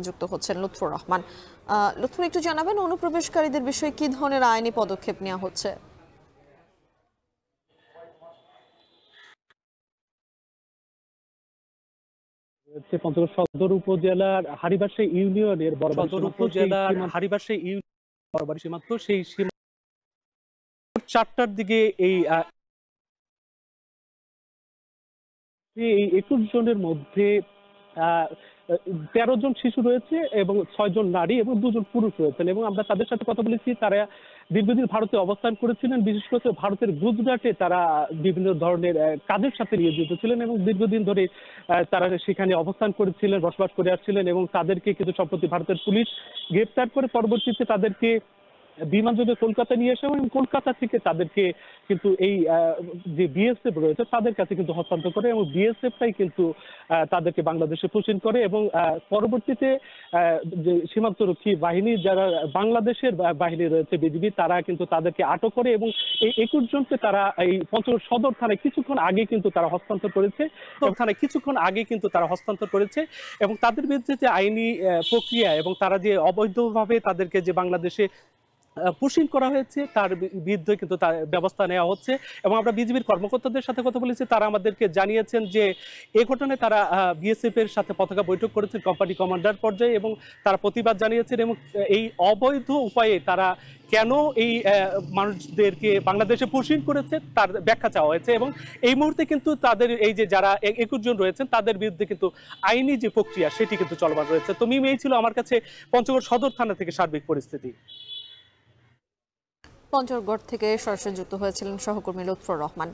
যুক্ত হচ্ছেন লুৎফর রহমান। লুৎফর, একটু জানাবেন অনুপ্রবেশকারীদের বিষয়ে কি ধরনের আইনি পদক্ষেপ নেওয়া হচ্ছে? পঞ্চগড় সদর উপজেলার হারিবাসী ইউনিয়নের সদর উপজেলার হারিবাসী ইউনিয়ন বরাবর সীমান্ত সেই সীমা 4টার দিকে এই 21 জনের মধ্যে 13 জন শিশু রয়েছে এবং 6 জন নারী এবং 2 জন পুরুষ রয়েছেন এবং আমরা তাদের সাথে কথা বলেছি। তারা দীর্ঘদিন ভারতে অবস্থান করেছিলেন, বিশেষ করে ভারতের গুজরাটে তারা বিভিন্ন ধরনের কাজের সাথে নিয়োজিত ছিলেন এবং দীর্ঘদিন ধরে তারা সেখানে অবস্থান করেছিলেন, বসবাস করে আসছিলেন এবং তাদেরকে কিন্তু সম্প্রতি ভারতের পুলিশ গ্রেপ্তার করে পরবর্তীতে তাদেরকে বিমানযোগে কলকাতা নিয়ে আসে এবং কলকাতা থেকে তাদেরকে কিন্তু এই যে বিএসএফ রয়েছে তাদের কাছে কিন্তু হস্তান্তর করে এবং বিএসএফটাই কিন্তু তাদেরকে বাংলাদেশে প্রেরণ করে এবং পরবর্তীতে যে সীমান্তরক্ষী বাহিনী যারা বাংলাদেশের বাহিনী রয়েছে বিজিবি, তারা কিন্তু তাদেরকে আটক করে এবং এই 21 জনকে তারা এই পঞ্চগড় সদর থানায় কিছুক্ষণ আগে কিন্তু তারা হস্তান্তর করেছে এবং তাদের বিরুদ্ধে যে আইনি প্রক্রিয়া এবং তারা যে অবৈধভাবে তাদেরকে যে বাংলাদেশে পুশিং করা হয়েছে তার বিরুদ্ধে কিন্তু তার ব্যবস্থা নেওয়া হচ্ছে এবং আমরা বিজিবির কর্মকর্তাদের সাথে কথা বলেছি। তারা আমাদেরকে জানিয়েছেন যে এই ঘটনায় তারা বিএসএফ এর সাথে পতাকা বৈঠক করেছেন কোম্পানি কমান্ডার পর্যায়ে এবং তারা প্রতিবাদ জানিয়েছেন এবং এই অবৈধ উপায়ে তারা কেন এই মানুষদেরকে বাংলাদেশে পুশিং করেছে তার ব্যাখ্যা চাওয়া হয়েছে এবং এই মুহূর্তে কিন্তু তাদের এই যে যারা 21 জন রয়েছেন তাদের বিরুদ্ধে কিন্তু আইনি যে প্রক্রিয়া সেটি কিন্তু চলমান রয়েছে। তো মিম, এই ছিল আমার কাছে পঞ্চগড় সদর থানা থেকে সার্বিক পরিস্থিতি। পঞ্চগড় থেকে সরাসরি যুক্ত হয়েছিলেন সহকর্মী লুৎফর রহমান।